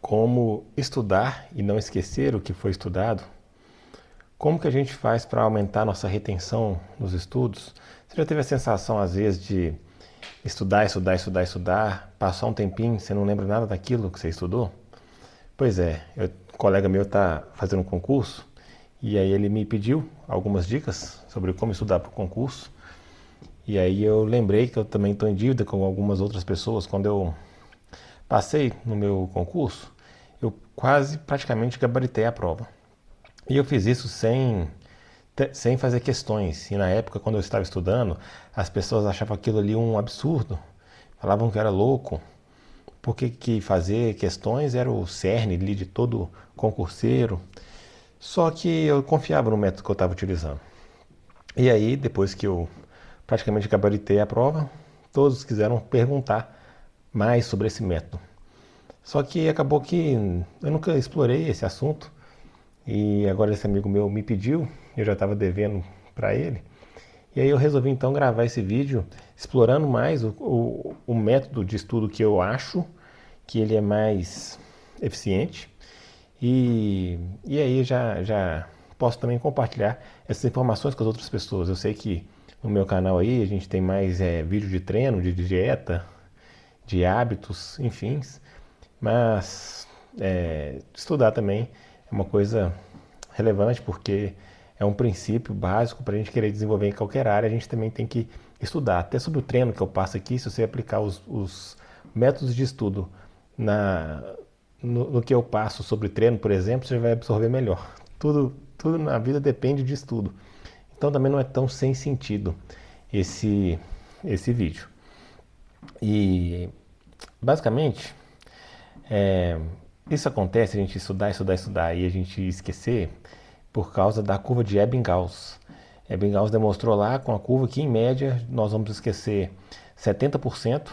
Como estudar e não esquecer o que foi estudado? Como que a gente faz para aumentar nossa retenção nos estudos? Você já teve a sensação, às vezes, de estudar, passar um tempinho, você não lembra nada daquilo que você estudou? Pois é, um colega meu está fazendo um concurso e aí ele me pediu algumas dicas sobre como estudar para o concurso. E aí eu lembrei que eu também estou em dívida com algumas outras pessoas. Quando eu passei no meu concurso, eu quase praticamente gabaritei a prova. E eu fiz isso sem fazer questões. E na época, quando eu estava estudando, as pessoas achavam aquilo ali um absurdo. Falavam que eu era louco. Porque que fazer questões era o cerne ali de todo concurseiro. Só que eu confiava no método que eu estava utilizando. E aí, depois que eu praticamente gabaritei a prova, todos quiseram perguntar mais sobre esse método. Só que acabou que eu nunca explorei esse assunto e agora esse amigo meu me pediu, eu já estava devendo para ele. E aí eu resolvi então gravar esse vídeo explorando mais o método de estudo que eu acho que ele é mais eficiente. E aí já posso também compartilhar essas informações com as outras pessoas. Eu sei que no meu canal aí a gente tem mais vídeo de treino, de dieta, de hábitos, enfim. Mas estudar também é uma coisa relevante porque é um princípio básico para a gente querer desenvolver em qualquer área. A gente também tem que estudar. Até sobre o treino que eu passo aqui, se você aplicar os métodos de estudo na, no que eu passo sobre treino, por exemplo, você vai absorver melhor. Tudo na vida depende de estudo. Então também não é tão sem sentido esse, esse vídeo. E basicamente isso acontece, a gente estudar e a gente esquecer por causa da curva de Ebbinghaus. Ebbinghaus demonstrou lá com a curva que, em média, nós vamos esquecer 70%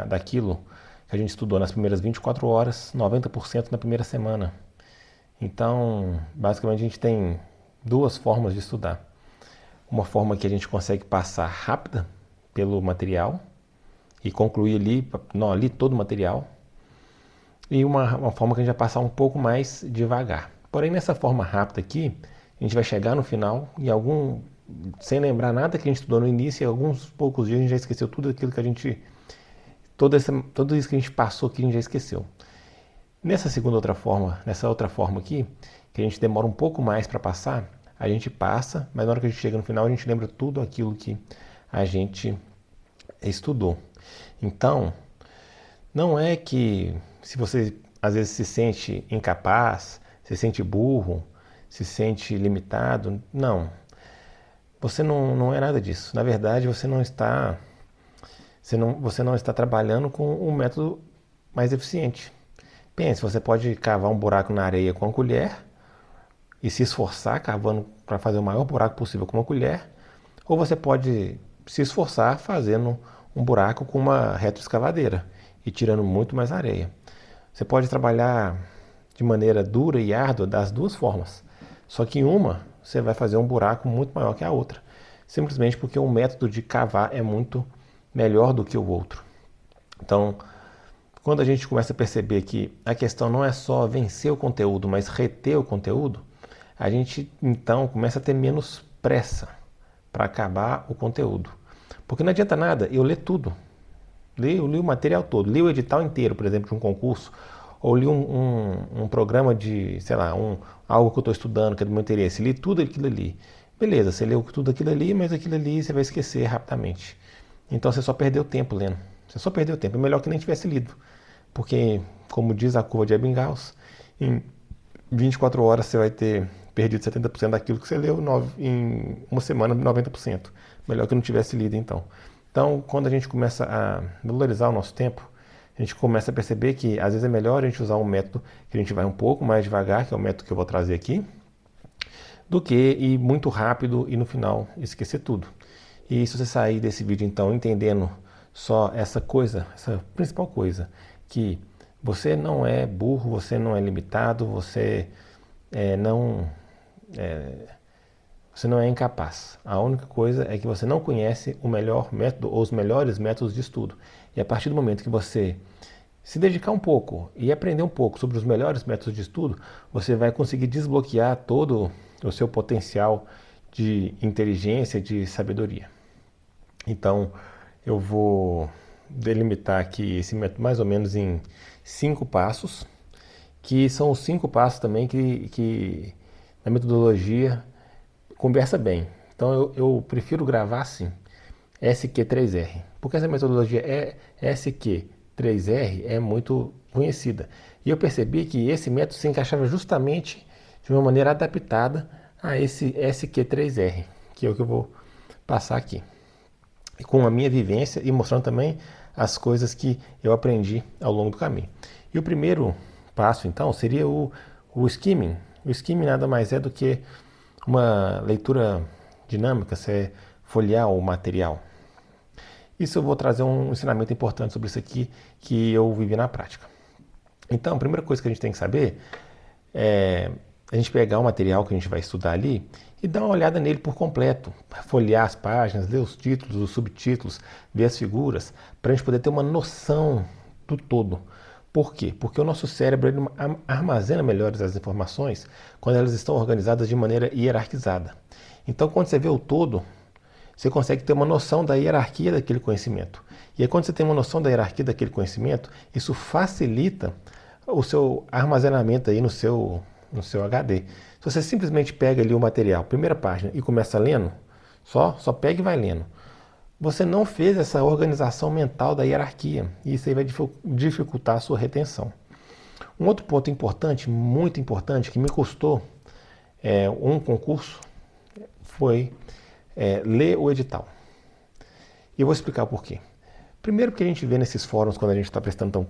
daquilo que a gente estudou nas primeiras 24 horas, 90% na primeira semana. Então, basicamente, a gente tem duas formas de estudar. Uma forma que a gente consegue passar rápida pelo material e concluir ali, não, ali todo o material, e uma forma que a gente vai passar um pouco mais devagar. Porém, nessa forma rápida aqui, a gente vai chegar no final e sem lembrar nada que a gente estudou no início, e alguns poucos dias a gente já esqueceu tudo aquilo que a gente, tudo isso que a gente passou aqui a gente já esqueceu. Nessa outra forma aqui, que a gente demora um pouco mais para passar, a gente passa, mas na hora que a gente chega no final a gente lembra tudo aquilo que a gente estudou. Então, não é que se você às vezes se sente incapaz, se sente burro, se sente limitado, não. Você não é nada disso. Na verdade, você não está trabalhando com um método mais eficiente. Pense, você pode cavar um buraco na areia com a colher e se esforçar cavando para fazer o maior buraco possível com uma colher, ou você pode se esforçar fazendo um buraco com uma retroescavadeira e tirando muito mais areia. Você pode trabalhar de maneira dura e árdua das duas formas. Só que em uma você vai fazer um buraco muito maior que a outra, simplesmente porque o método de cavar é muito melhor do que o outro. Então, quando a gente começa a perceber que a questão não é só vencer o conteúdo, mas reter o conteúdo, a gente então começa a ter menos pressa para acabar o conteúdo. Porque não adianta nada eu ler tudo. Eu li o material todo, li o edital inteiro, por exemplo, de um concurso, ou li um programa de, sei lá, algo que eu estou estudando, que é do meu interesse, li tudo aquilo ali. Beleza, você leu tudo aquilo ali, mas aquilo ali você vai esquecer rapidamente. Então você só perdeu tempo lendo. Você só perdeu tempo. É melhor que nem tivesse lido. Porque, como diz a curva de Ebbinghaus, em 24 horas você vai ter perdido 70% daquilo que você leu, em uma semana 90%. Melhor que não tivesse lido então. Então, quando a gente começa a valorizar o nosso tempo, a gente começa a perceber que às vezes é melhor a gente usar um método que a gente vai um pouco mais devagar, que é o método que eu vou trazer aqui, do que ir muito rápido e no final esquecer tudo. E se você sair desse vídeo então entendendo só essa coisa, essa principal coisa, que você não é burro, você não é limitado, é, não, você não é incapaz. A única coisa é que você não conhece o melhor método ou os melhores métodos de estudo. E a partir do momento que você Se dedicar um pouco e aprender um pouco sobre os melhores métodos de estudo, você vai conseguir desbloquear todo o seu potencial de inteligência, de sabedoria. Então, eu vou delimitar aqui esse método mais ou menos em 5 passos, que são os 5 passos também que na metodologia conversa bem. Então, eu prefiro gravar assim, SQ3R, porque essa metodologia SQ3R é muito conhecida. E eu percebi que esse método se encaixava justamente de uma maneira adaptada a esse SQ3R, que é o que eu vou passar aqui. E com a minha vivência e mostrando também as coisas que eu aprendi ao longo do caminho. E o primeiro passo, então, seria o skimming. O skimming nada mais é do que uma leitura dinâmica, você folhear o material. Isso eu vou trazer um ensinamento importante sobre isso aqui que eu vivi na prática. Então, a primeira coisa que a gente tem que saber é a gente pegar o material que a gente vai estudar ali e dar uma olhada nele por completo, folhear as páginas, ler os títulos, os subtítulos, ver as figuras, para a gente poder ter uma noção do todo. Por quê? Porque o nosso cérebro ele armazena melhor as informações quando elas estão organizadas de maneira hierarquizada. Então, quando você vê o todo, você consegue ter uma noção da hierarquia daquele conhecimento. E aí, quando você tem uma noção da hierarquia daquele conhecimento, isso facilita o seu armazenamento aí no seu HD. Se você simplesmente pega ali o material, primeira página, e começa lendo, só pega e vai lendo. Você não fez essa organização mental da hierarquia, e isso aí vai dificultar a sua retenção. Um outro ponto importante, muito importante, que me custou um concurso, foi ler o edital. E eu vou explicar o porquê. Primeiro porque a gente vê nesses fóruns, quando a gente está prestando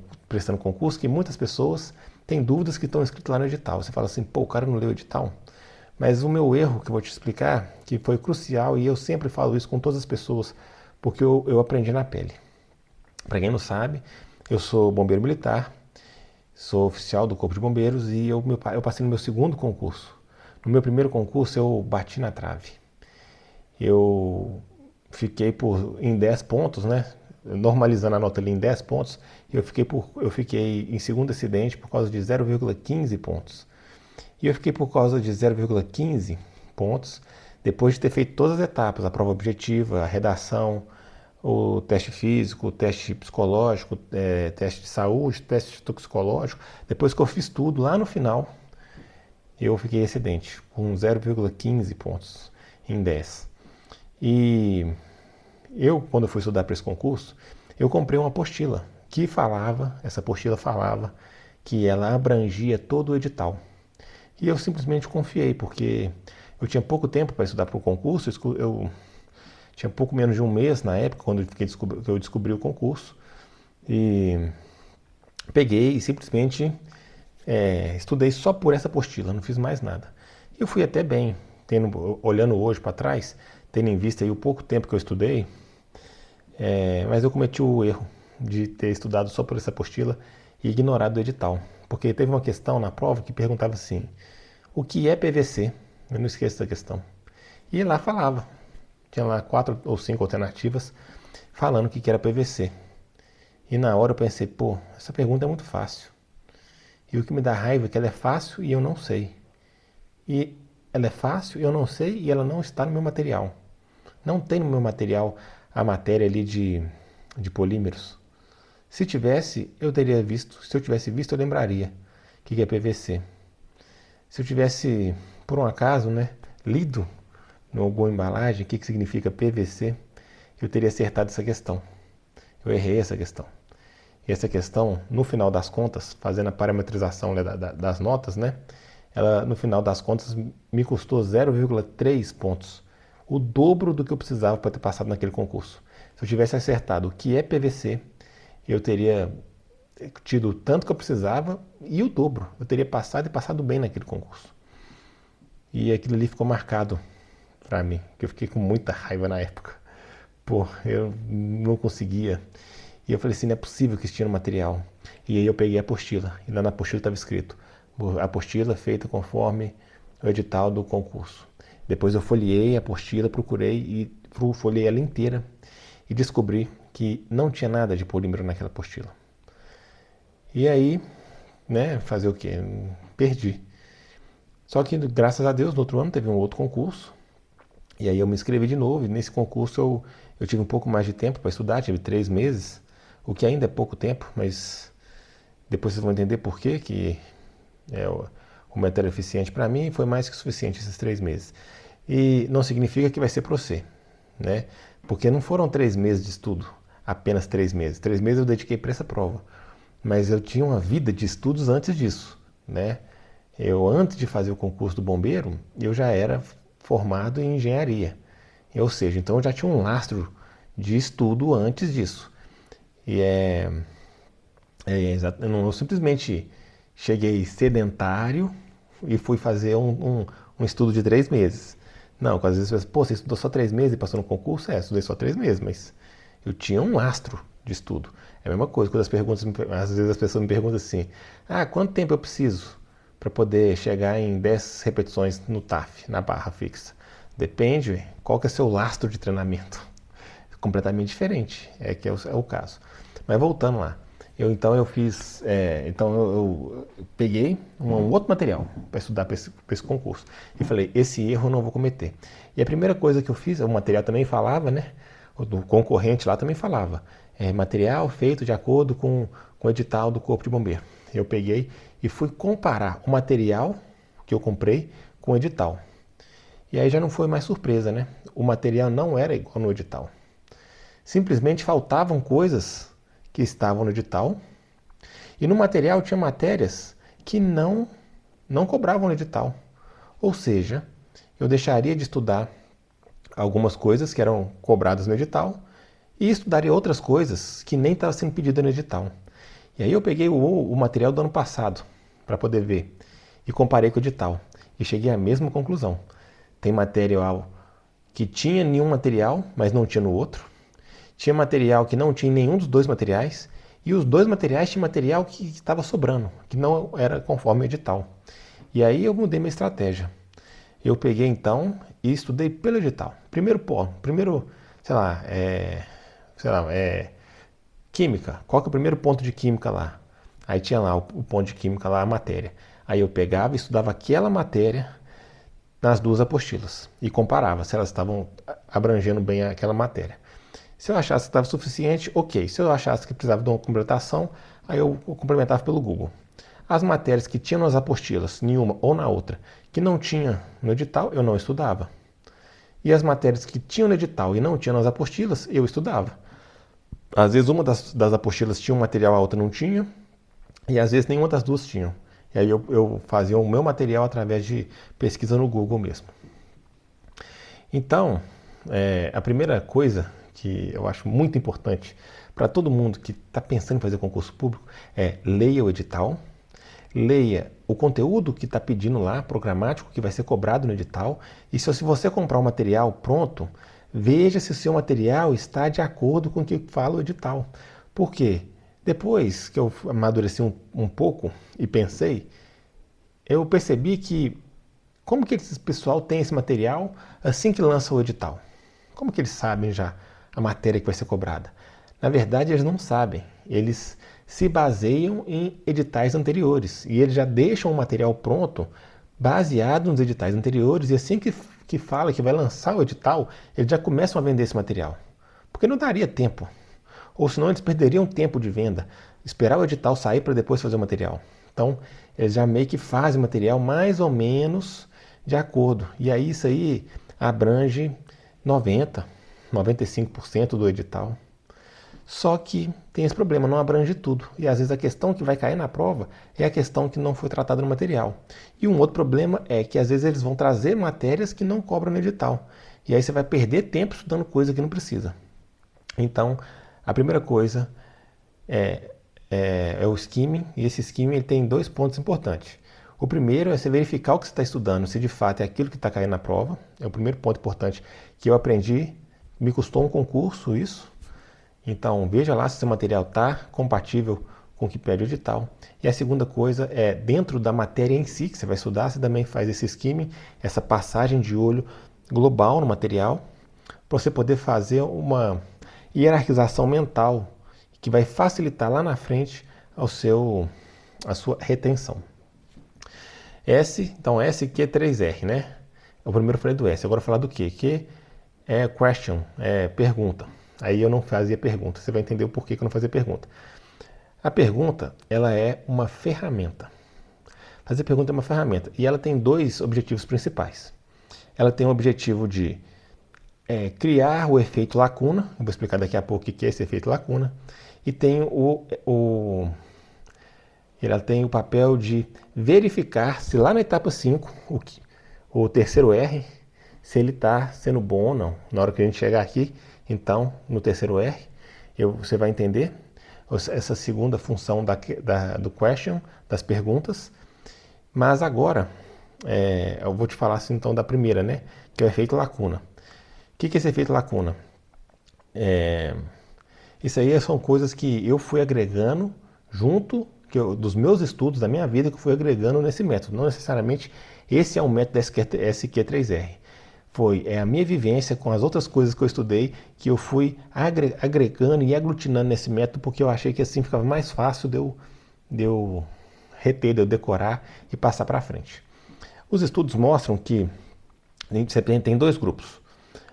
concurso, que muitas pessoas têm dúvidas que estão escritas lá no edital. Você fala assim, pô, o cara não leu o edital? Mas o meu erro, que eu vou te explicar, que foi crucial, e eu sempre falo isso com todas as pessoas, porque eu aprendi na pele. Para quem não sabe, eu sou bombeiro militar, sou oficial do Corpo de Bombeiros e eu passei no meu segundo concurso. No meu primeiro concurso eu bati na trave. Eu fiquei em 10 pontos, né? Normalizando a nota ali em 10 pontos, eu fiquei em segundo acidente por causa de 0,15 pontos. E eu fiquei por causa de 0,15 pontos, depois de ter feito todas as etapas, a prova objetiva, a redação, o teste físico, o teste psicológico, teste de saúde, teste toxicológico. Depois que eu fiz tudo, lá no final, eu fiquei acidente, com 0,15 pontos em 10. E eu, quando eu fui estudar para esse concurso, eu comprei uma apostila essa apostila falava que ela abrangia todo o edital. E eu simplesmente confiei, porque eu tinha pouco tempo para estudar para o concurso, eu tinha pouco menos de um mês na época, quando eu descobri o concurso, e peguei e simplesmente estudei só por essa apostila, não fiz mais nada. E eu fui até bem, olhando hoje para trás, tendo em vista aí o pouco tempo que eu estudei, mas eu cometi o erro de ter estudado só por essa apostila e ignorado o edital. Porque teve uma questão na prova que perguntava assim, o que é PVC? Eu não esqueço da questão. E lá falava, tinha lá 4 ou 5 alternativas falando o que era PVC. E na hora eu pensei, pô, essa pergunta é muito fácil. E o que me dá raiva é que ela é fácil e eu não sei. E ela é fácil, eu não sei e ela não está no meu material. Não tem no meu material a matéria ali de polímeros. Se tivesse, eu teria visto. Se eu tivesse visto, eu lembraria o que é PVC. Se eu tivesse, por um acaso, né, lido em alguma embalagem o que significa PVC, eu teria acertado essa questão. Eu errei essa questão. E essa questão, no final das contas, fazendo a parametrização das notas, né, ela, no final das contas, me custou 0,3 pontos. O dobro do que eu precisava para ter passado naquele concurso. Se eu tivesse acertado o que é PVC, eu teria tido o tanto que eu precisava e o dobro. Eu teria passado e passado bem naquele concurso. E aquilo ali ficou marcado para mim, que eu fiquei com muita raiva na época. Pô, eu não conseguia. E eu falei assim, não é possível que isso tinha no material. E aí eu peguei a apostila, e lá na apostila estava escrito, a apostila feita conforme o edital do concurso. Depois eu folheei a apostila, procurei e folheei ela inteira e descobri que não tinha nada de polímero naquela apostila. E aí, né, fazer o quê? Perdi. Só que, graças a Deus, no outro ano teve um outro concurso. E aí eu me inscrevi de novo. E nesse concurso eu tive um pouco mais de tempo para estudar, tive 3 meses. O que ainda é pouco tempo, mas depois vocês vão entender por quê, que o método era eficiente para mim e foi mais que suficiente esses 3 meses. E não significa que vai ser para você, né? Porque não foram 3 meses de estudo, apenas 3 meses. 3 meses eu dediquei para essa prova. Mas eu tinha uma vida de estudos antes disso, né? Antes de fazer o concurso do bombeiro, eu já era formado em engenharia. Ou seja, então eu já tinha um lastro de estudo antes disso. E eu simplesmente cheguei sedentário e fui fazer um estudo de 3 meses. Não, às vezes as pessoas, pô, você estudou só 3 meses e passou no concurso? Estudei só 3 meses, mas eu tinha um lastro de estudo. É a mesma coisa, quando às vezes as pessoas me perguntam assim, quanto tempo eu preciso para poder chegar em 10 repetições no TAF, na barra fixa? Depende, qual que é o seu lastro de treinamento? Completamente diferente, que é o caso. Mas voltando lá, então eu fiz, eu peguei um outro material para estudar para esse concurso e falei, esse erro eu não vou cometer. E a primeira coisa que eu fiz, o material também falava, né? O do concorrente lá também falava, material feito de acordo com o edital do Corpo de Bombeiro. Eu peguei e fui comparar o material que eu comprei com o edital. E aí já não foi mais surpresa, né? O material não era igual no edital. Simplesmente faltavam coisas que estavam no edital e no material tinha matérias que não cobravam no edital. Ou seja, eu deixaria de estudar algumas coisas que eram cobradas no edital e estudaria outras coisas que nem estavam sendo pedidas no edital. E aí eu peguei o material do ano passado para poder ver e comparei com o edital e cheguei à mesma conclusão. Tem material que tinha nenhum material, mas não tinha no outro. Tinha material que não tinha nenhum dos dois materiais e os dois materiais tinham material que estava sobrando, que não era conforme o edital. E aí eu mudei minha estratégia. Eu peguei então e estudei pelo edital. Primeiro, química. Qual que é o primeiro ponto de química lá? Aí tinha lá o ponto de química lá, a matéria. Aí eu pegava e estudava aquela matéria nas duas apostilas e comparava se elas estavam abrangendo bem aquela matéria. Se eu achasse que estava suficiente, ok. Se eu achasse que precisava de uma completação, aí eu complementava pelo Google. As matérias que tinham nas apostilas, nenhuma ou na outra, que não tinha no edital, eu não estudava. E as matérias que tinham no edital e não tinham nas apostilas, eu estudava. Às vezes uma das apostilas tinha um material, a outra não tinha, e às vezes nenhuma das duas tinham. E aí eu fazia o meu material através de pesquisa no Google mesmo. Então, a primeira coisa que eu acho muito importante para todo mundo que está pensando em fazer concurso público é leia o edital, leia o conteúdo que está pedindo lá, programático, que vai ser cobrado no edital, e se você comprar um material pronto, veja se o seu material está de acordo com o que fala o edital. Por quê? Depois que eu amadureci um pouco e pensei, eu percebi que como que esse pessoal tem esse material assim que lança o edital? Como que eles sabem já a matéria que vai ser cobrada? Na verdade, eles não sabem. Eles se baseiam em editais anteriores e eles já deixam o material pronto baseado nos editais anteriores e assim que fala que vai lançar o edital, eles já começam a vender esse material. Porque não daria tempo. Ou senão eles perderiam tempo de venda, esperar o edital sair para depois fazer o material. Então, eles já meio que fazem o material mais ou menos de acordo. E aí isso aí abrange 95% do edital. Só que tem esse problema, não abrange tudo. E às vezes a questão que vai cair na prova é a questão que não foi tratada no material. E um outro problema é que às vezes eles vão trazer matérias que não cobram no edital. E aí você vai perder tempo estudando coisa que não precisa. Então, a primeira coisa é o skimming, e esse skimming ele tem 2 pontos importantes. O primeiro é você verificar o que você está estudando, se de fato é aquilo que está caindo na prova. É o primeiro ponto importante que eu aprendi, me custou um concurso isso. Então veja lá se seu material está compatível com o que pede o edital. E a segunda coisa é, dentro da matéria em si que você vai estudar, você também faz esse skimming, essa passagem de olho global no material, para você poder fazer uma hierarquização mental que vai facilitar lá na frente a sua retenção. Então S, Q, 3R, né? O primeiro eu falei do S, agora eu vou falar do Q. Q é question, é pergunta. Aí eu não fazia pergunta, você vai entender o porquê que eu não fazia pergunta. A pergunta, ela é uma ferramenta. Fazer pergunta é uma ferramenta e ela tem dois objetivos principais. Ela tem o objetivo de criar o efeito lacuna, eu vou explicar daqui a pouco o que é esse efeito lacuna, e tem ela tem o papel de verificar se lá na etapa 5, o terceiro R, se ele está sendo bom ou não. Na hora que a gente chegar aqui, então, no terceiro R, você vai entender essa segunda função do question, das perguntas. Mas agora, eu vou te falar assim, então da primeira, né? Que é o efeito lacuna. O que é esse efeito lacuna? Isso aí são coisas que eu fui agregando junto dos meus estudos, da minha vida, que eu fui agregando nesse método. Não necessariamente esse é um método SQ3R. É a minha vivência com as outras coisas que eu estudei que eu fui agregando e aglutinando nesse método, porque eu achei que assim ficava mais fácil de eu reter, de eu decorar e passar para frente. Os estudos mostram que você tem dois grupos.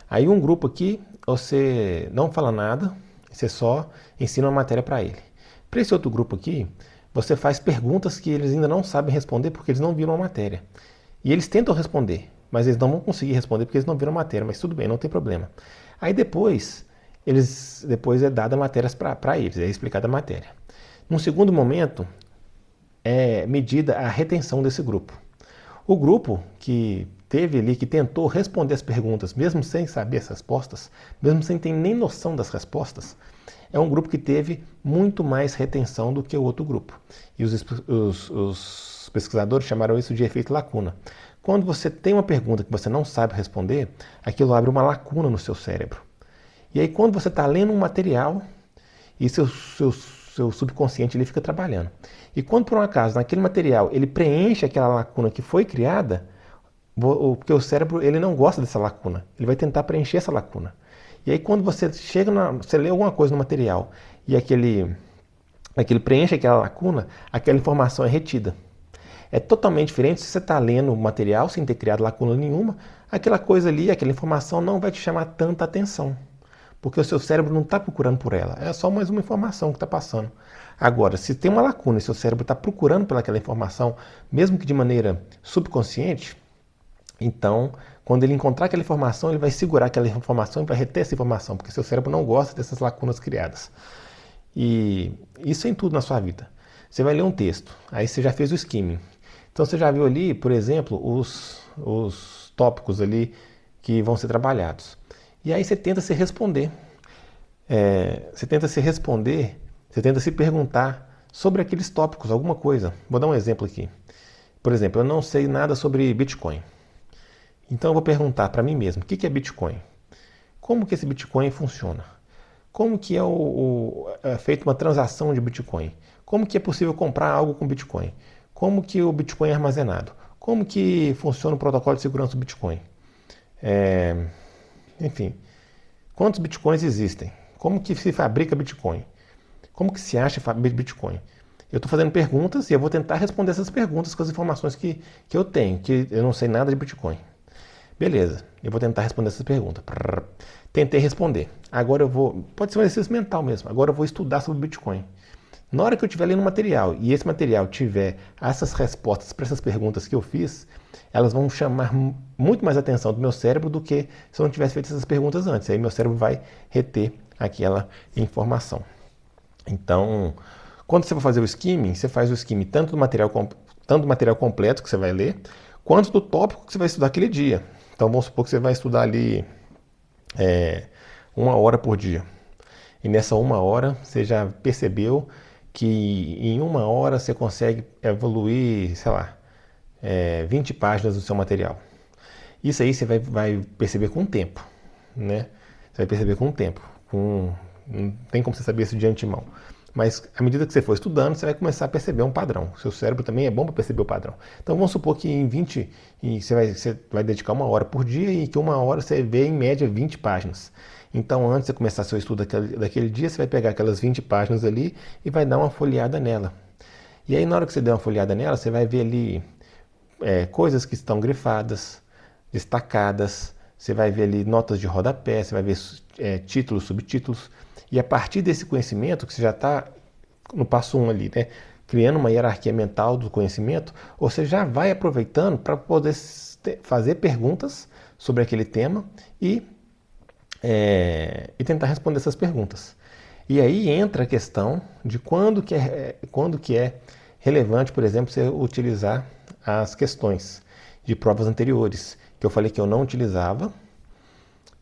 Aí um grupo aqui, você não fala nada, você só ensina uma matéria para ele. Para esse outro grupo aqui, você faz perguntas que eles ainda não sabem responder porque eles não viram a matéria. E eles tentam responder, mas eles não vão conseguir responder porque eles não viram a matéria, mas tudo bem, não tem problema. Aí depois é dada matérias para eles, é explicada a matéria. Num segundo momento, é medida a retenção desse grupo. O grupo que teve ali, que tentou responder as perguntas, mesmo sem saber as respostas, mesmo sem ter nem noção das respostas, é um grupo que teve muito mais retenção do que o outro grupo. E os pesquisadores chamaram isso de efeito lacuna. Quando você tem uma pergunta que você não sabe responder, aquilo abre uma lacuna no seu cérebro. E aí quando você está lendo um material e seu subconsciente ele fica trabalhando. E quando por um acaso naquele material ele preenche aquela lacuna que foi criada, porque o cérebro ele não gosta dessa lacuna, ele vai tentar preencher essa lacuna. E aí quando você você lê alguma coisa no material e aquele preenche aquela lacuna, aquela informação é retida. É totalmente diferente se você está lendo o material sem ter criado lacuna nenhuma, aquela coisa ali, aquela informação não vai te chamar tanta atenção. Porque o seu cérebro não está procurando por ela, é só mais uma informação que está passando. Agora, se tem uma lacuna e seu cérebro está procurando pelaquela informação, mesmo que de maneira subconsciente, então, quando ele encontrar aquela informação, ele vai segurar aquela informação e vai reter essa informação, porque seu cérebro não gosta dessas lacunas criadas. E isso é em tudo na sua vida. Você vai ler um texto, aí você já fez o skimming. Então você já viu ali, por exemplo, os tópicos ali que vão ser trabalhados. E aí você tenta se responder. Você tenta se perguntar sobre aqueles tópicos, alguma coisa. Vou dar um exemplo aqui. Por exemplo, eu não sei nada sobre Bitcoin. Então eu vou perguntar para mim mesmo, o que é Bitcoin? Como que esse Bitcoin funciona? Como que é feita uma transação de Bitcoin? Como que é possível comprar algo com Bitcoin? Como que o Bitcoin é armazenado? Como que funciona o protocolo de segurança do Bitcoin? Enfim, quantos Bitcoins existem? Como que se fabrica Bitcoin? Como que se acha Bitcoin? Eu estou fazendo perguntas e eu vou tentar responder essas perguntas com as informações que eu tenho, que eu não sei nada de Bitcoin. Beleza, eu vou tentar responder essas perguntas. Tentei responder. Agora pode ser um exercício mental mesmo, agora eu vou estudar sobre Bitcoin. Na hora que eu estiver lendo um material e esse material tiver essas respostas para essas perguntas que eu fiz, elas vão chamar muito mais atenção do meu cérebro do que se eu não tivesse feito essas perguntas antes. Aí meu cérebro vai reter aquela informação. Então, quando você for fazer o skimming, você faz o skimming tanto do material completo que você vai ler, quanto do tópico que você vai estudar aquele dia. Então vamos supor que você vai estudar ali 1 hora por dia. E nessa 1 hora você já percebeu que em 1 hora você consegue evoluir, sei lá, 20 páginas do seu material. Isso aí você vai perceber com o tempo, né? Você vai perceber com o tempo. Não tem como você saber isso de antemão. Mas à medida que você for estudando, você vai começar a perceber um padrão. O seu cérebro também é bom para perceber o padrão. Então vamos supor que você vai dedicar 1 hora por dia e que 1 hora você vê em média 20 páginas. Então, antes de começar seu estudo daquele dia, você vai pegar aquelas 20 páginas ali e vai dar uma folheada nela. E aí, na hora que você der uma folheada nela, você vai ver ali coisas que estão grifadas, destacadas, você vai ver ali notas de rodapé, você vai ver títulos, subtítulos. E a partir desse conhecimento, que você já está no passo 1 ali, né? Criando uma hierarquia mental do conhecimento, você já vai aproveitando para poder fazer perguntas sobre aquele tema e tentar responder essas perguntas. E aí entra a questão de quando que é relevante, por exemplo, você utilizar as questões de provas anteriores, que eu falei que eu não utilizava,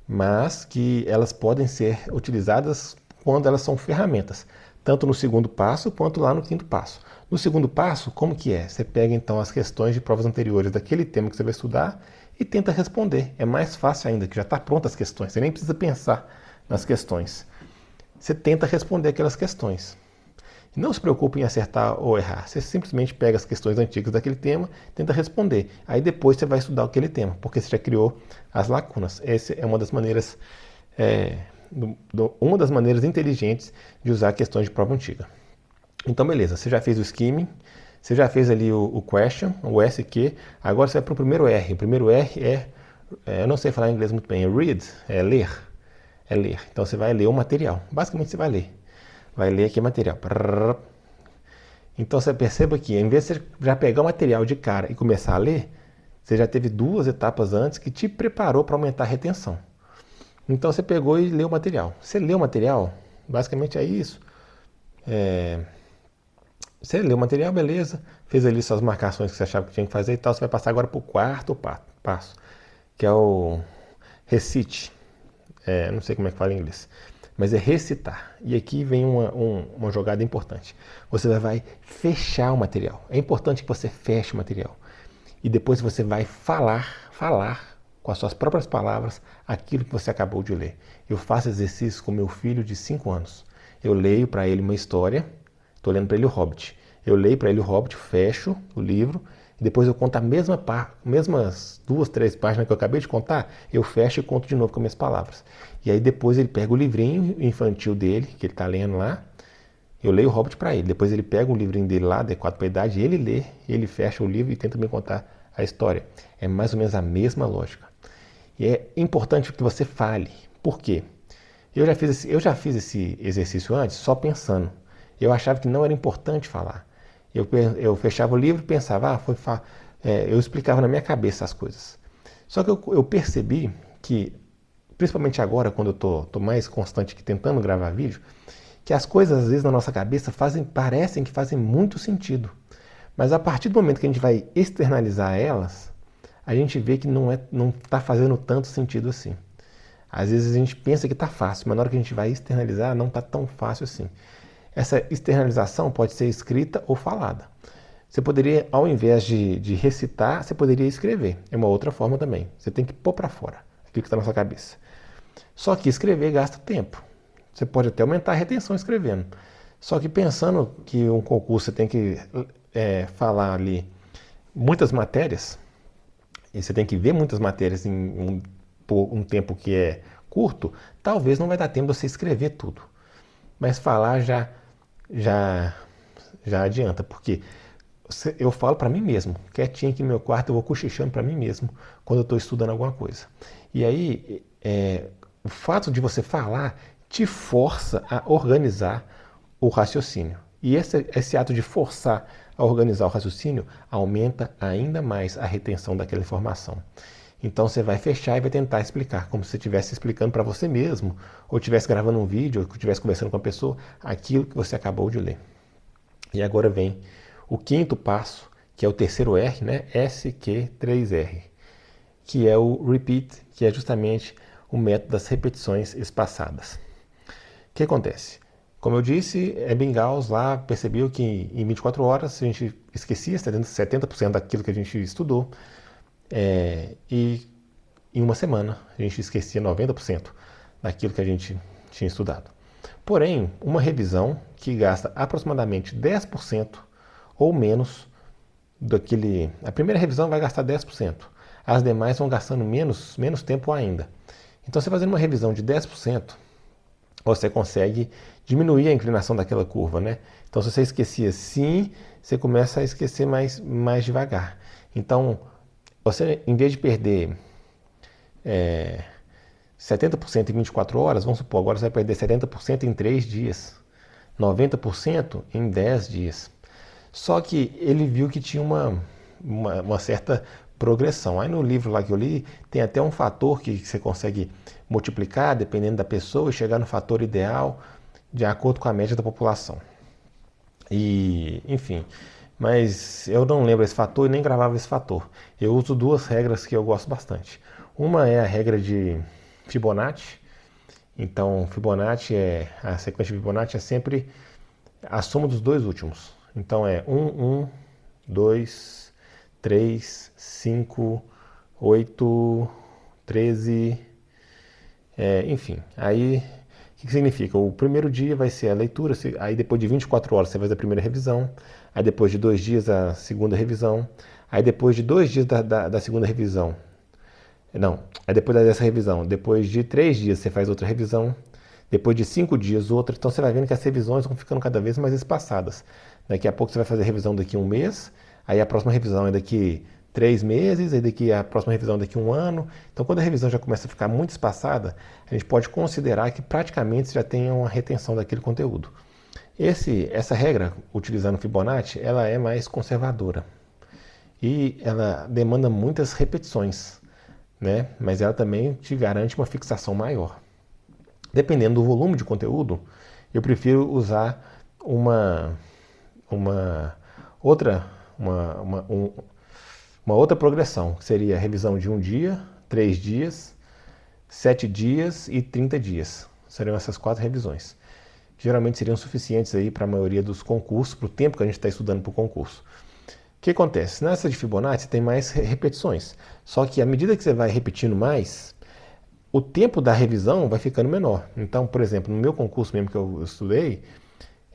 mas que elas podem ser utilizadas quando elas são ferramentas, tanto no segundo passo quanto lá no quinto passo. No segundo passo, como que é? Você pega então as questões de provas anteriores daquele tema que você vai estudar e tenta responder. É mais fácil ainda, que já está pronta as questões, você nem precisa pensar nas questões. Você tenta responder aquelas questões. Não se preocupe em acertar ou errar. Você simplesmente pega as questões antigas daquele tema, tenta responder. Aí depois você vai estudar aquele tema, porque você já criou as lacunas. Essa é uma das maneiras, uma das maneiras inteligentes de usar questões de prova antiga. Então, beleza. Você já fez o skimming, você já fez ali o question, o SQ. Agora você vai para o primeiro R. O primeiro R eu não sei falar inglês muito bem. Read é ler. É ler. Então você vai ler o material. Basicamente você vai ler. Vai ler aqui o material. Então você perceba que, em vez de você já pegar o material de cara e começar a ler, você já teve 2 etapas antes que te preparou para aumentar a retenção. Então você pegou e leu o material. Você leu o material, basicamente é isso. Você leu o material, beleza, fez ali suas marcações que você achava que tinha que fazer e tal. Você vai passar agora para o quarto passo, que é o recite. Não sei como é que fala em inglês, mas é recitar. E aqui vem uma jogada importante. Você vai fechar o material. É importante que você feche o material. E depois você vai falar com as suas próprias palavras aquilo que você acabou de ler. Eu faço exercício com meu filho de 5 anos. Eu leio para ele uma história, estou lendo para ele o Hobbit. Eu leio para ele o Hobbit, fecho o livro, e depois eu conto a mesmas 2, 3 páginas que eu acabei de contar, eu fecho e conto de novo com minhas palavras. E aí depois ele pega o livrinho infantil dele, que ele está lendo lá, eu leio o Hobbit para ele. Depois ele pega um livrinho dele lá, adequado para a idade, ele lê, ele fecha o livro e tenta me contar a história. É mais ou menos a mesma lógica. E é importante que você fale. Por quê? Eu já fiz esse exercício antes só pensando. Eu achava que não era importante falar. Eu fechava o livro e pensava, eu explicava na minha cabeça as coisas. Só que eu percebi que, principalmente agora, quando eu tô mais constante aqui tentando gravar vídeo, que as coisas às vezes na nossa cabeça parecem que fazem muito sentido. Mas a partir do momento que a gente vai externalizar elas, a gente vê que não está fazendo tanto sentido assim. Às vezes a gente pensa que está fácil, mas na hora que a gente vai externalizar, não está tão fácil assim. Essa externalização pode ser escrita ou falada. Você poderia, ao invés de recitar, você poderia escrever. É uma outra forma também. Você tem que pôr para fora aquilo que está na sua cabeça. Só que escrever gasta tempo. Você pode até aumentar a retenção escrevendo. Só que pensando que um concurso você tem que falar ali muitas matérias, e você tem que ver muitas matérias por um tempo que é curto, talvez não vai dar tempo de você escrever tudo. Mas falar já adianta, porque eu falo para mim mesmo, quietinho aqui no meu quarto, eu vou cochichando para mim mesmo quando eu estou estudando alguma coisa. E aí, o fato de você falar te força a organizar o raciocínio. E esse ato de forçar a organizar o raciocínio aumenta ainda mais a retenção daquela informação. Então você vai fechar e vai tentar explicar, como se você estivesse explicando para você mesmo, ou estivesse gravando um vídeo, ou estivesse conversando com a pessoa, aquilo que você acabou de ler. E agora vem o quinto passo, que é o terceiro R, né? SQ3R, que é o repeat, que é justamente o método das repetições espaçadas. O que acontece? Como eu disse, Ebbinghaus lá percebeu que em 24 horas a gente esquecia 70% daquilo que a gente estudou, e em uma semana a gente esquecia 90% daquilo que a gente tinha estudado. Porém, uma revisão que gasta aproximadamente 10% ou menos a primeira revisão vai gastar 10%, as demais vão gastando menos tempo ainda. Então, você fazendo uma revisão de 10%, você consegue diminuir a inclinação daquela curva, né? Então, se você esquecia assim, você começa a esquecer mais devagar. Então, você, em vez de perder 70% em 24 horas, vamos supor, agora você vai perder 70% em 3 dias, 90% em 10 dias. Só que ele viu que tinha uma certa progressão. Aí no livro lá que eu li, tem até um fator que você consegue multiplicar, dependendo da pessoa, e chegar no fator ideal, de acordo com a média da população. E, enfim, mas eu não lembro esse fator e nem gravava esse fator. Eu uso duas regras que eu gosto bastante. Uma é a regra de Fibonacci. Então, Fibonacci a sequência de Fibonacci é sempre a soma dos dois últimos. Então é 1, 2, 3, 5, 8, 13, enfim. Aí o que significa? O primeiro dia vai ser a leitura, aí depois de 24 horas você faz a primeira revisão, aí depois de 2 dias a segunda revisão, aí depois de 2 dias da segunda revisão, não, aí depois dessa revisão, depois de 3 dias você faz outra revisão, depois de 5 dias outra, então você vai vendo que as revisões vão ficando cada vez mais espaçadas. Daqui a pouco você vai fazer a revisão daqui a um mês, aí a próxima revisão é daqui 3 meses, aí daqui a próxima revisão é daqui a um ano. Então quando a revisão já começa a ficar muito espaçada, a gente pode considerar que praticamente você já tem uma retenção daquele conteúdo. Essa regra, utilizando Fibonacci, ela é mais conservadora e ela demanda muitas repetições, né? Mas ela também te garante uma fixação maior. Dependendo do volume de conteúdo, eu prefiro usar uma outra, uma outra progressão, que seria a revisão de um dia, 3 dias, 7 dias e 30 dias. Seriam essas 4 revisões. Geralmente seriam suficientes aí para a maioria dos concursos, para o tempo que a gente está estudando para o concurso. O que acontece? Nessa de Fibonacci tem mais repetições. Só que à medida que você vai repetindo mais, o tempo da revisão vai ficando menor. Então, por exemplo, no meu concurso mesmo que eu estudei,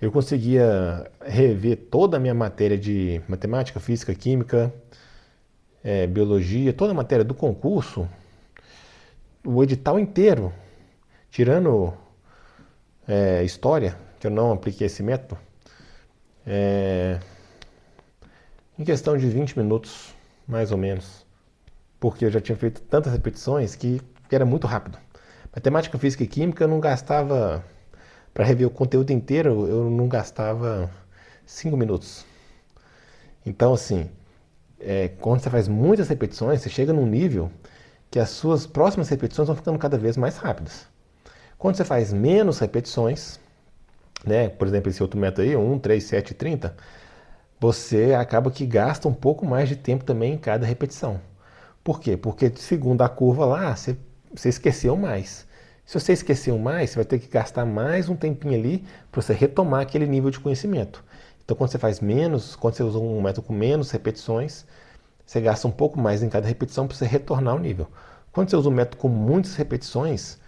eu conseguia rever toda a minha matéria de matemática, física, química, biologia, toda a matéria do concurso, o edital inteiro, tirando história, que eu não apliquei esse método, em questão de 20 minutos, mais ou menos. Porque eu já tinha feito tantas repetições que era muito rápido. Matemática, física e química eu não gastava, para rever o conteúdo inteiro, eu não gastava 5 minutos. Então, assim, quando você faz muitas repetições, você chega num nível que as suas próximas repetições vão ficando cada vez mais rápidas. Quando você faz menos repetições, né, por exemplo, esse outro método aí, 1, 3, 7 e 30, você acaba que gasta um pouco mais de tempo também em cada repetição. Por quê? Porque segundo a curva lá, você esqueceu mais. Se você esqueceu mais, você vai ter que gastar mais um tempinho ali para você retomar aquele nível de conhecimento. Então, quando você faz menos, quando você usa um método com menos repetições, você gasta um pouco mais em cada repetição para você retornar ao nível. Quando você usa um método com muitas repetições,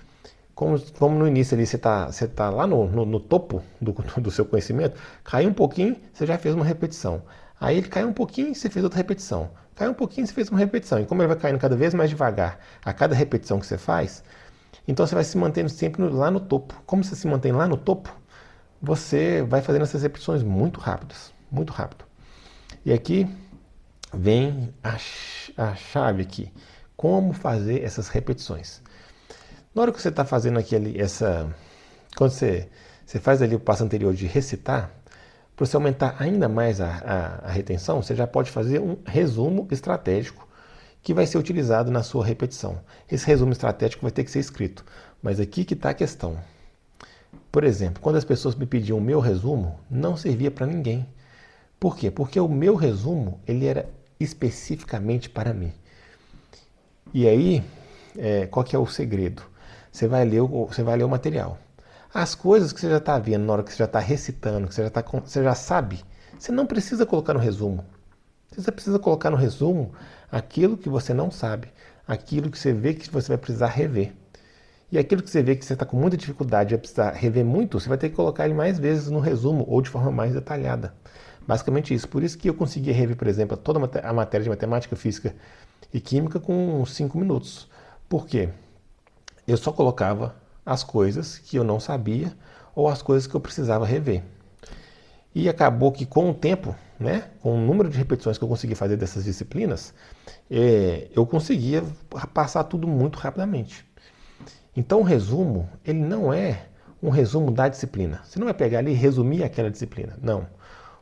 como no início ali você tá lá no topo do seu conhecimento, caiu um pouquinho, você já fez uma repetição. Aí ele caiu um pouquinho, você fez outra repetição. Caiu um pouquinho, você fez uma repetição. E como ele vai caindo cada vez mais devagar a cada repetição que você faz, então você vai se mantendo sempre lá no topo. Como você se mantém lá no topo, você vai fazendo essas repetições muito rápidas, muito rápido. E aqui vem a chave aqui. Como fazer essas repetições? Na hora que você está fazendo quando você faz ali o passo anterior de recitar, para você aumentar ainda mais a retenção, você já pode fazer um resumo estratégico que vai ser utilizado na sua repetição. Esse resumo estratégico vai ter que ser escrito, mas aqui que está a questão. Por exemplo, quando as pessoas me pediam o meu resumo, não servia para ninguém. Por quê? Porque o meu resumo ele era especificamente para mim. E aí, qual que é o segredo? Você vai ler o material. As coisas que você já está vendo na hora que você já está recitando, que você já sabe, você não precisa colocar no resumo. Você precisa colocar no resumo aquilo que você não sabe, aquilo que você vê que você vai precisar rever. E aquilo que você vê que você está com muita dificuldade e vai precisar rever muito, você vai ter que colocar ele mais vezes no resumo ou de forma mais detalhada. Basicamente isso. Por isso que eu consegui rever, por exemplo, toda a matéria de matemática, física e química com 5 minutos. Por quê? eu só colocava as coisas que eu não sabia ou as coisas que eu precisava rever. E acabou que com o tempo, né, com o número de repetições que eu consegui fazer dessas disciplinas, eu conseguia passar tudo muito rapidamente. Então o resumo, ele não é um resumo da disciplina. Você não vai pegar ali e resumir aquela disciplina. Não.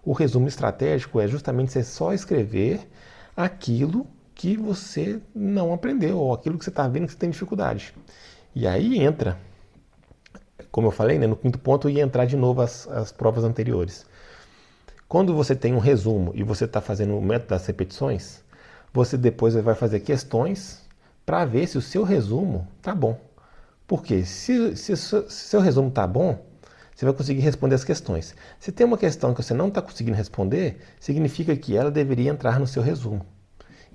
O resumo estratégico é justamente você só escrever aquilo que você não aprendeu ou aquilo que você está vendo que você tem dificuldade. E aí entra, como eu falei, né, no quinto ponto, ia entrar de novo as provas anteriores. Quando você tem um resumo e você está fazendo o método das repetições, você depois vai fazer questões para ver se o seu resumo está bom. Porque se o seu resumo está bom, você vai conseguir responder as questões. Se tem uma questão que você não está conseguindo responder, significa que ela deveria entrar no seu resumo.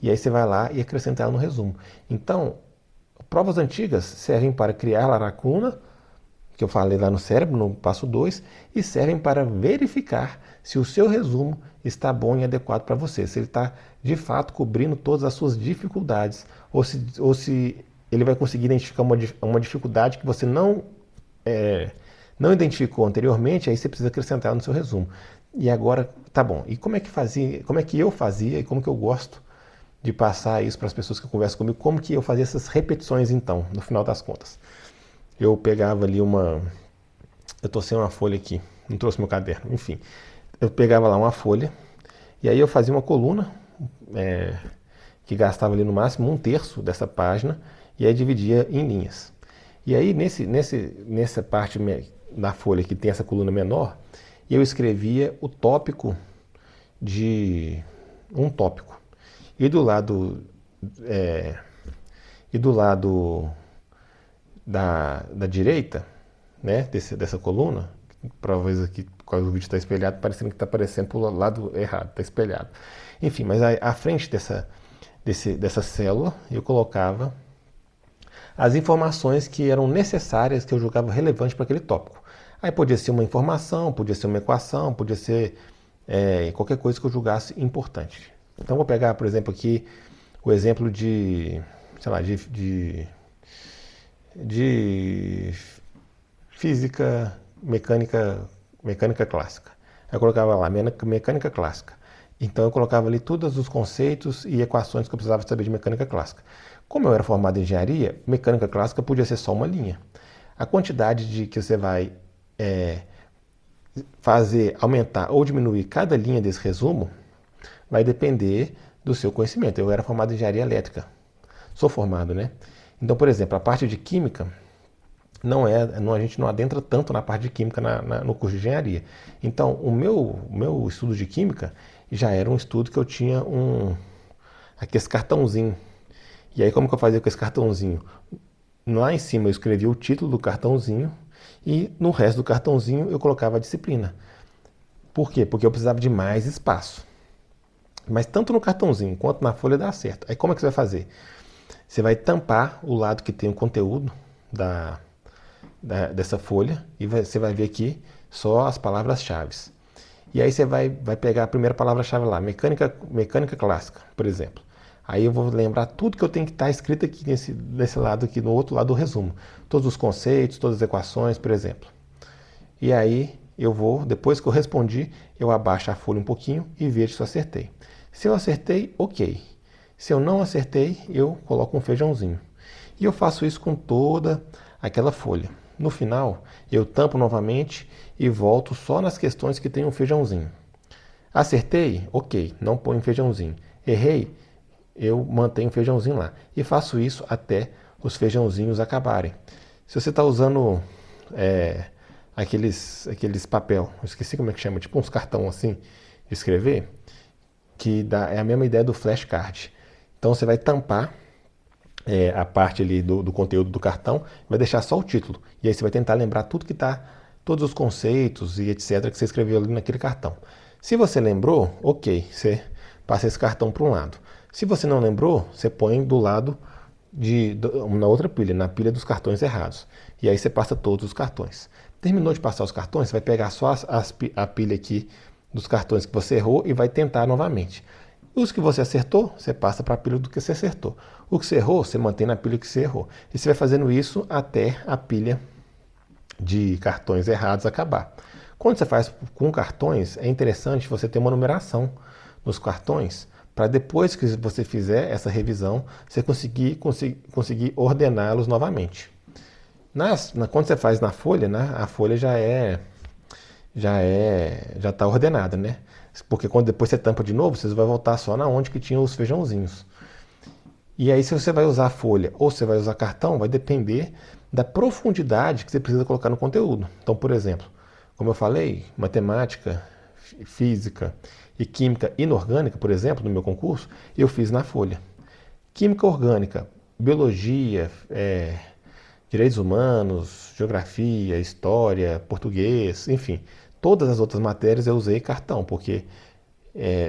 E aí você vai lá e acrescentar ela no resumo. Então, provas antigas servem para criar lacuna, que eu falei lá no cérebro, no passo 2, e servem para verificar se o seu resumo está bom e adequado para você, se ele está de fato cobrindo todas as suas dificuldades, ou se ele vai conseguir identificar uma dificuldade que você não identificou anteriormente, aí você precisa acrescentar no seu resumo. E agora, tá bom, e como é que eu fazia e como que eu gosto de passar isso para as pessoas que conversam comigo, como que eu fazia essas repetições então, no final das contas. Eu pegava ali eu tô sem uma folha aqui, não trouxe meu caderno, enfim. Eu pegava lá uma folha, e aí eu fazia uma coluna, que gastava ali no máximo 1/3 dessa página, e aí dividia em linhas. E aí nessa parte da folha que tem essa coluna menor, eu escrevia o tópico de um tópico. E do lado da direita, né, dessa coluna, talvez aqui, quando o vídeo está espelhado, parecendo que está aparecendo para o lado errado, está espelhado. Enfim, mas à frente dessa célula, eu colocava as informações que eram necessárias, que eu julgava relevante para aquele tópico. Aí podia ser uma informação, podia ser uma equação, podia ser qualquer coisa que eu julgasse importante. Então vou pegar, por exemplo, aqui o exemplo de, sei lá, de física, mecânica clássica. Aí eu colocava lá, mecânica clássica. Então eu colocava ali todos os conceitos e equações que eu precisava saber de mecânica clássica. Como eu era formado em engenharia, mecânica clássica podia ser só uma linha. A quantidade de que você vai fazer aumentar ou diminuir cada linha desse resumo vai depender do seu conhecimento. Eu era formado em engenharia elétrica. Sou formado, né? Então, por exemplo, a parte de química, a gente não adentra tanto na parte de química no curso de engenharia. Então, o meu estudo de química já era um estudo que eu tinha aquele cartãozinho. E aí, como que eu fazia com esse cartãozinho? Lá em cima eu escrevia o título do cartãozinho e no resto do cartãozinho eu colocava a disciplina. Por quê? Porque eu precisava de mais espaço. Mas tanto no cartãozinho quanto na folha dá certo. Aí como é que você vai fazer? Você vai tampar o lado que tem o conteúdo dessa folha e você vai ver aqui só as palavras-chave. E aí você vai pegar a primeira palavra-chave lá, mecânica clássica, por exemplo. Aí eu vou lembrar tudo que eu tenho que estar escrito aqui nesse lado aqui, no outro lado do resumo. Todos os conceitos, todas as equações, por exemplo. E aí depois que eu respondi, eu abaixo a folha um pouquinho e vejo se eu acertei. Se eu acertei, ok. Se eu não acertei, eu coloco um feijãozinho. E eu faço isso com toda aquela folha. No final, eu tampo novamente e volto só nas questões que tem um feijãozinho. Acertei? Ok, não ponho feijãozinho. Errei? Eu mantenho o feijãozinho lá. E faço isso até os feijãozinhos acabarem. Se você está usando aqueles papel, eu esqueci como é que chama, tipo uns cartão assim, de escrever, é a mesma ideia do flashcard. Então você vai tampar a parte ali do conteúdo do cartão, vai deixar só o título. E aí você vai tentar lembrar tudo que está, todos os conceitos e etc. que você escreveu ali naquele cartão. Se você lembrou, ok, você passa esse cartão para um lado. Se você não lembrou, você põe do lado na outra pilha, na pilha dos cartões errados. E aí você passa todos os cartões. Terminou de passar os cartões, você vai pegar só a pilha aqui dos cartões que você errou e vai tentar novamente. Os que você acertou, você passa para a pilha do que você acertou. O que você errou, você mantém na pilha que você errou. E você vai fazendo isso até a pilha de cartões errados acabar. Quando você faz com cartões, é interessante você ter uma numeração nos cartões, para depois que você fizer essa revisão, você conseguir ordená-los novamente. Quando você faz na folha, né, a folha já está ordenada, né? Porque quando depois você tampa de novo, você vai voltar só na onde que tinha os feijãozinhos. E aí, se você vai usar folha ou você vai usar cartão, vai depender da profundidade que você precisa colocar no conteúdo. Então, por exemplo, como eu falei, matemática, física e química inorgânica, por exemplo, no meu concurso, eu fiz na folha. Química orgânica, biologia, direitos humanos, geografia, história, português, enfim, todas as outras matérias eu usei cartão, porque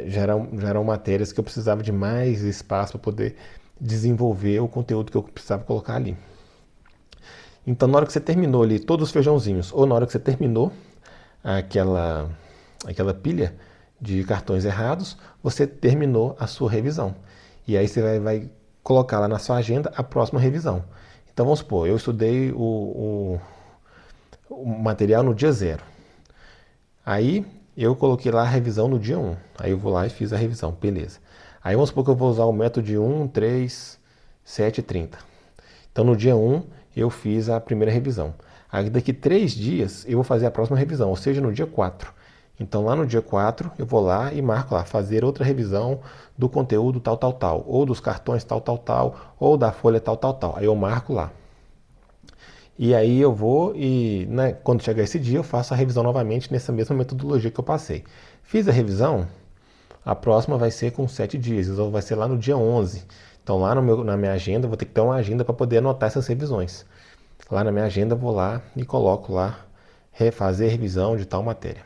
já eram matérias que eu precisava de mais espaço para poder desenvolver o conteúdo que eu precisava colocar ali. Então, na hora que você terminou ali todos os feijãozinhos, ou na hora que você terminou aquela pilha de cartões errados, você terminou a sua revisão. E aí você vai colocar lá na sua agenda a próxima revisão. Então, vamos supor, eu estudei o material no dia 0. Aí eu coloquei lá a revisão no dia 1. Aí eu vou lá e fiz a revisão, beleza. Aí vamos supor que eu vou usar o método de 1, 3, 7 e 30. Então no dia 1 eu fiz a primeira revisão. Aí daqui 3 dias eu vou fazer a próxima revisão, ou seja, no dia 4. Então lá no dia 4 eu vou lá e marco lá, fazer outra revisão do conteúdo tal, tal, tal, ou dos cartões tal, tal, tal, ou da folha tal, tal, tal. Aí eu marco lá. E aí eu vou e, né, quando chegar esse dia, eu faço a revisão novamente nessa mesma metodologia que eu passei. Fiz a revisão, a próxima vai ser com 7 dias, ou vai ser lá no dia 11. Então lá na minha agenda, eu vou ter que ter uma agenda para poder anotar essas revisões. Lá na minha agenda, eu vou lá e coloco lá, refazer revisão de tal matéria.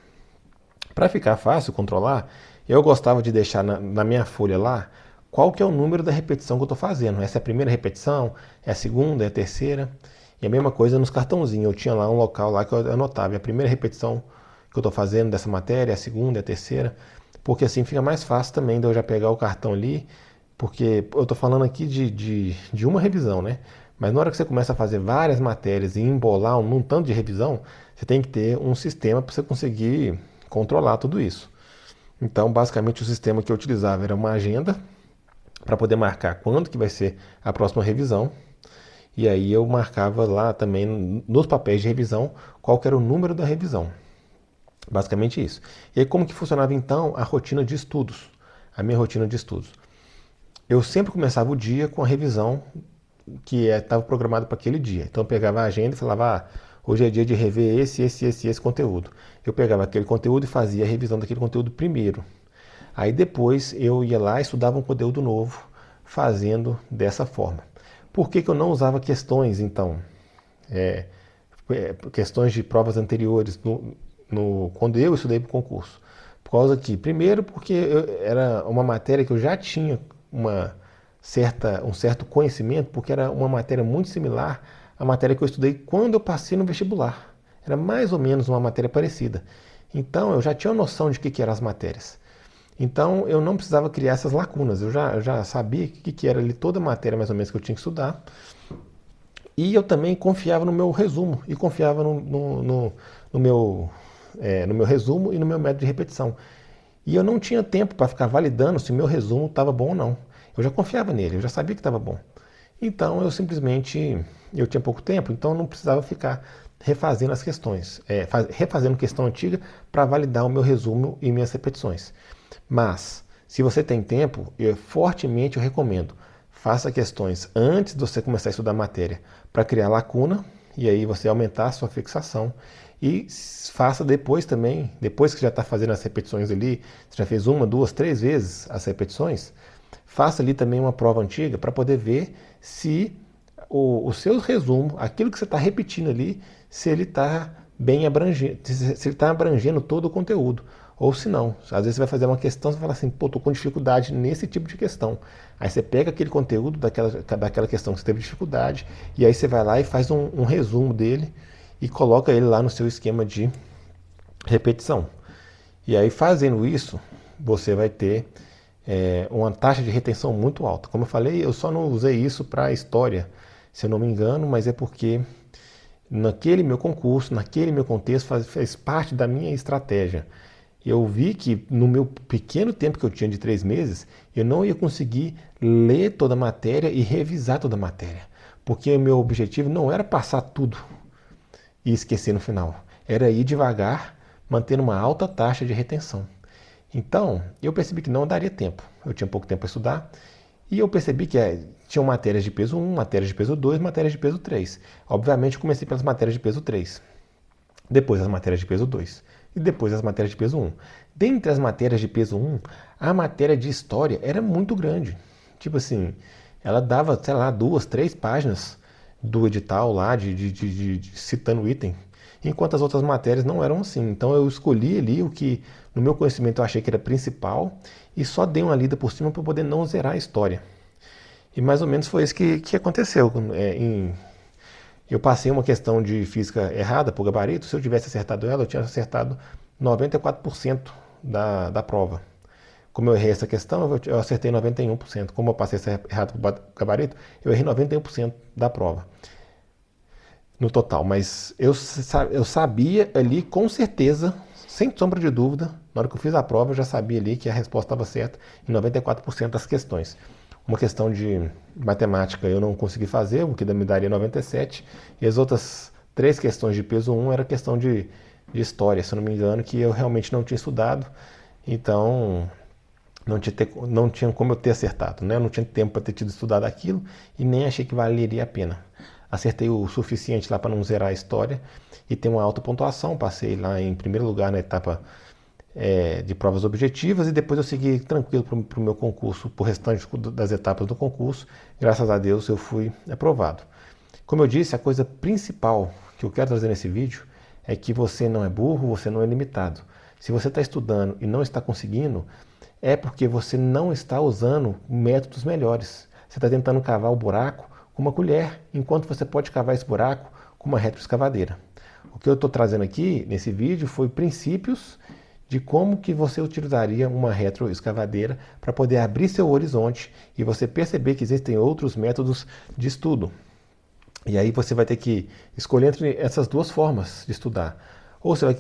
Para ficar fácil controlar, eu gostava de deixar na minha folha lá qual que é o número da repetição que eu estou fazendo. Essa é a primeira repetição, é a segunda, é a terceira. E a mesma coisa nos cartãozinhos. Eu tinha lá um local lá que eu anotava. É a primeira repetição que eu estou fazendo dessa matéria, a segunda, a terceira. Porque assim fica mais fácil também de eu já pegar o cartão ali. Porque eu estou falando aqui de uma revisão, né? Mas na hora que você começa a fazer várias matérias e embolar um tanto de revisão, você tem que ter um sistema para você conseguir controlar tudo isso. Então, basicamente, o sistema que eu utilizava era uma agenda para poder marcar quando que vai ser a próxima revisão. E aí eu marcava lá também nos papéis de revisão qual que era o número da revisão. Basicamente isso. E aí como que funcionava então a rotina de estudos? A minha rotina de estudos. Eu sempre começava o dia com a revisão que estava programada para aquele dia. Então eu pegava a agenda e falava, hoje é dia de rever esse conteúdo. Eu pegava aquele conteúdo e fazia a revisão daquele conteúdo primeiro. Aí depois eu ia lá e estudava um conteúdo novo, fazendo dessa forma. Por que eu não usava questões, então? Questões de provas anteriores quando eu estudei para o concurso. Por causa que, primeiro, porque era uma matéria que eu já tinha um certo conhecimento, porque era uma matéria muito similar à matéria que eu estudei quando eu passei no vestibular. Era mais ou menos uma matéria parecida. Então, eu já tinha noção de que eram as matérias. Então, eu não precisava criar essas lacunas. Eu já sabia o que era ali toda a matéria, mais ou menos, que eu tinha que estudar. E eu também confiava no meu resumo e confiava no meu resumo e no meu método de repetição. E eu não tinha tempo para ficar validando se o meu resumo estava bom ou não. Eu já confiava nele, eu já sabia que estava bom. Então eu tinha pouco tempo, então eu não precisava ficar refazendo as questões, refazendo questão antiga para validar o meu resumo e minhas repetições. Mas, se você tem tempo, fortemente eu recomendo, faça questões antes de você começar a estudar a matéria para criar lacuna e aí você aumentar a sua fixação. E faça depois também, depois que já está fazendo as repetições ali, você já fez 1, 2, 3 vezes as repetições, faça ali também uma prova antiga para poder ver se o seu resumo, aquilo que você está repetindo ali, se ele está bem abrangendo, se ele está abrangendo todo o conteúdo. Ou se não, às vezes você vai fazer uma questão e fala assim, pô, tô com dificuldade nesse tipo de questão. Aí você pega aquele conteúdo daquela questão que você teve dificuldade, e aí você vai lá e faz um resumo dele e coloca ele lá no seu esquema de repetição. E aí fazendo isso, você vai ter uma taxa de retenção muito alta. Como eu falei, eu só não usei isso para história, se eu não me engano, mas é porque naquele meu concurso, naquele meu contexto, fez parte da minha estratégia. Eu vi que no meu pequeno tempo que eu tinha de 3 meses, eu não ia conseguir ler toda a matéria e revisar toda a matéria. Porque o meu objetivo não era passar tudo e esquecer no final. Era ir devagar, mantendo uma alta taxa de retenção. Então, eu percebi que não daria tempo. Eu tinha pouco tempo para estudar. E eu percebi que tinham matérias de peso 1, matérias de peso 2, matérias de peso 3. Obviamente, eu comecei pelas matérias de peso 3. Depois as matérias de peso 2. E depois as matérias de peso 1. Dentre as matérias de peso 1, a matéria de história era muito grande. Tipo assim, ela dava, sei lá, 2, 3 páginas do edital lá, citando o item, enquanto as outras matérias não eram assim. Então eu escolhi ali o que, no meu conhecimento, eu achei que era principal e só dei uma lida por cima para poder não zerar a história. E mais ou menos foi isso que aconteceu. Eu passei uma questão de física errada por gabarito. Se eu tivesse acertado ela, eu tinha acertado 94% da prova. Como eu errei essa questão, eu acertei 91%. Como eu passei essa errada por gabarito, eu errei 91% da prova no total. Mas eu sabia ali com certeza, sem sombra de dúvida, na hora que eu fiz a prova, eu já sabia ali que a resposta estava certa em 94% das questões. Uma questão de matemática eu não consegui fazer, o que me daria 97, e as outras 3 questões de peso 1 era questão de história, se eu não me engano, que eu realmente não tinha estudado, então não tinha como eu ter acertado, né? Eu não tinha tempo para ter tido estudado aquilo e nem achei que valeria a pena. Acertei o suficiente lá para não zerar a história e ter uma alta pontuação, passei lá em primeiro lugar na etapa de provas objetivas e depois eu segui tranquilo para o meu concurso, para o restante das etapas do concurso. Graças a Deus eu fui aprovado. Como eu disse, a coisa principal que eu quero trazer nesse vídeo é que você não é burro, você não é limitado. Se você está estudando e não está conseguindo, é porque você não está usando métodos melhores. Você está tentando cavar o buraco com uma colher, enquanto você pode cavar esse buraco com uma retroescavadeira. O que eu estou trazendo aqui nesse vídeo foi princípios de como que você utilizaria uma retroescavadeira para poder abrir seu horizonte e você perceber que existem outros métodos de estudo. E aí você vai ter que escolher entre essas duas formas de estudar. Ou você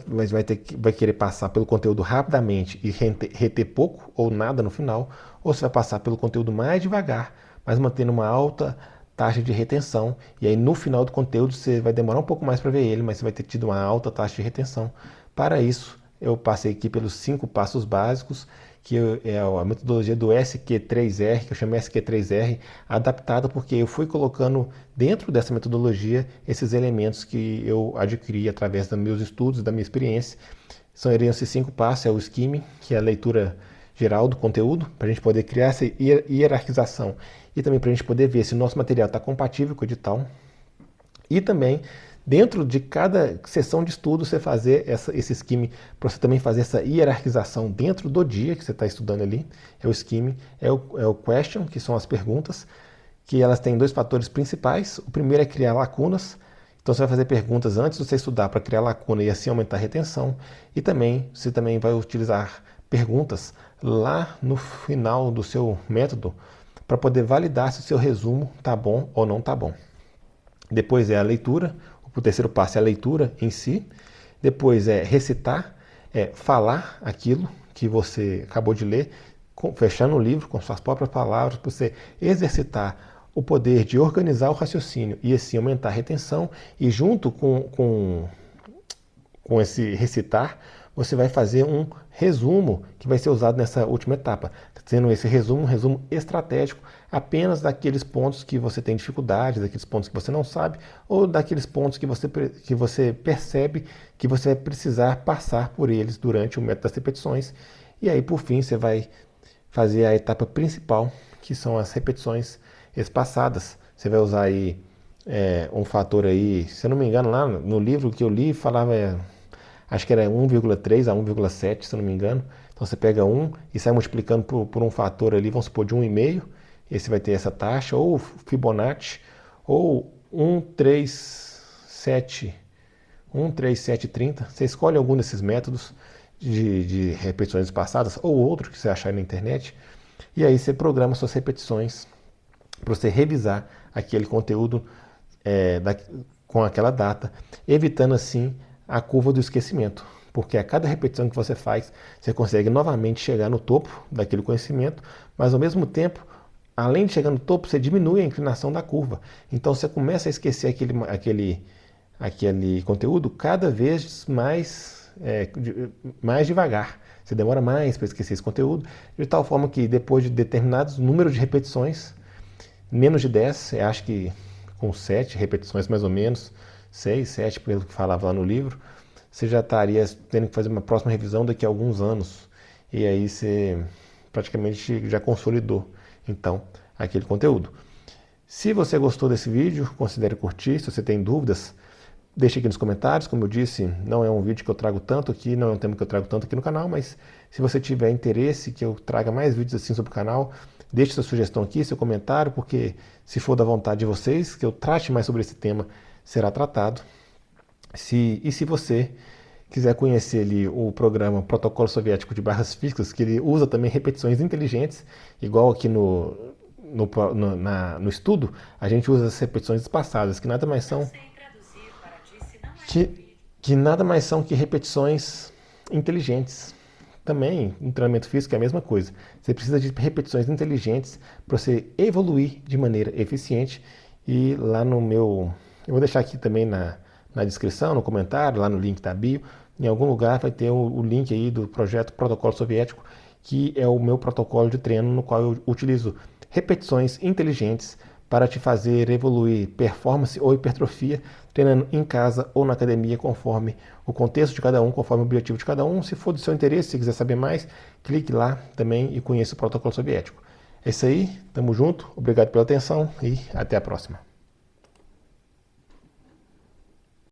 vai querer passar pelo conteúdo rapidamente e reter pouco ou nada no final, ou você vai passar pelo conteúdo mais devagar, mas mantendo uma alta taxa de retenção. E aí no final do conteúdo você vai demorar um pouco mais para ver ele, mas você vai ter tido uma alta taxa de retenção. Para isso, eu passei aqui pelos 5 passos básicos, que é a metodologia do SQ3R, que eu chamo SQ3R, adaptada porque eu fui colocando dentro dessa metodologia esses elementos que eu adquiri através dos meus estudos, da minha experiência. Seriam esses 5 passos, é o skimming, que é a leitura geral do conteúdo, para a gente poder criar essa hierarquização e também para a gente poder ver se o nosso material está compatível com o edital. E também, dentro de cada sessão de estudo, você fazer esse skimming, para você também fazer essa hierarquização dentro do dia que você está estudando ali. É o skimming, é o question, que são as perguntas, que elas têm 2 fatores principais. O primeiro é criar lacunas. Então você vai fazer perguntas antes de você estudar para criar lacuna e assim aumentar a retenção. E também você também vai utilizar perguntas lá no final do seu método para poder validar se o seu resumo está bom ou não está bom. Depois é a leitura, o terceiro passo é a leitura em si. Depois é recitar, falar aquilo que você acabou de ler, fechando o livro com suas próprias palavras, para você exercitar o poder de organizar o raciocínio e assim aumentar a retenção. E junto com esse recitar, você vai fazer um resumo que vai ser usado nessa última etapa, sendo esse resumo um resumo estratégico apenas daqueles pontos que você tem dificuldade, daqueles pontos que você não sabe, ou daqueles pontos que você percebe que você vai precisar passar por eles durante o método das repetições. E aí, por fim, você vai fazer a etapa principal, que são as repetições espaçadas. Você vai usar aí um fator aí, se eu não me engano, lá no livro que eu li, falava, acho que era 1,3 a 1,7, se eu não me engano. Então você pega 1 e sai multiplicando por um fator ali, vamos supor, de 1,5. Esse vai ter essa taxa, ou Fibonacci, ou 13730. Você escolhe algum desses métodos de repetições espaçadas, ou outro que você achar aí na internet. E aí você programa suas repetições para você revisar aquele conteúdo com aquela data, evitando assim a curva do esquecimento. Porque a cada repetição que você faz, você consegue novamente chegar no topo daquele conhecimento, mas ao mesmo tempo, além de chegar no topo, você diminui a inclinação da curva. Então você começa a esquecer aquele conteúdo cada vez mais devagar. Você demora mais para esquecer esse conteúdo, de tal forma que depois de determinados números de repetições, menos de 10, eu acho que com 7 repetições mais ou menos, 6, 7, pelo que falava lá no livro, você já estaria tendo que fazer uma próxima revisão daqui a alguns anos. E aí você praticamente já consolidou, então, aquele conteúdo. Se você gostou desse vídeo, considere curtir. Se você tem dúvidas, deixe aqui nos comentários. Como eu disse, não é um vídeo que eu trago tanto aqui, não é um tema que eu trago tanto aqui no canal, mas se você tiver interesse que eu traga mais vídeos assim sobre o canal, deixe sua sugestão aqui, seu comentário, porque se for da vontade de vocês que eu trate mais sobre esse tema, será tratado. E se você quiser conhecer ali o programa Protocolo Soviético de Barras Físicas, que ele usa também repetições inteligentes, igual aqui no estudo, a gente usa as repetições espaçadas, que nada mais são que nada mais são que repetições inteligentes. Também, em treinamento físico é a mesma coisa. Você precisa de repetições inteligentes para você evoluir de maneira eficiente. E lá no meu... Eu vou deixar aqui também na descrição, no comentário, lá no link da bio. Em algum lugar vai ter o link aí do projeto Protocolo Soviético, que é o meu protocolo de treino no qual eu utilizo repetições inteligentes para te fazer evoluir performance ou hipertrofia, treinando em casa ou na academia, conforme o contexto de cada um, conforme o objetivo de cada um. Se for do seu interesse, se quiser saber mais, clique lá também e conheça o protocolo soviético. É isso aí, tamo junto, obrigado pela atenção e até a próxima.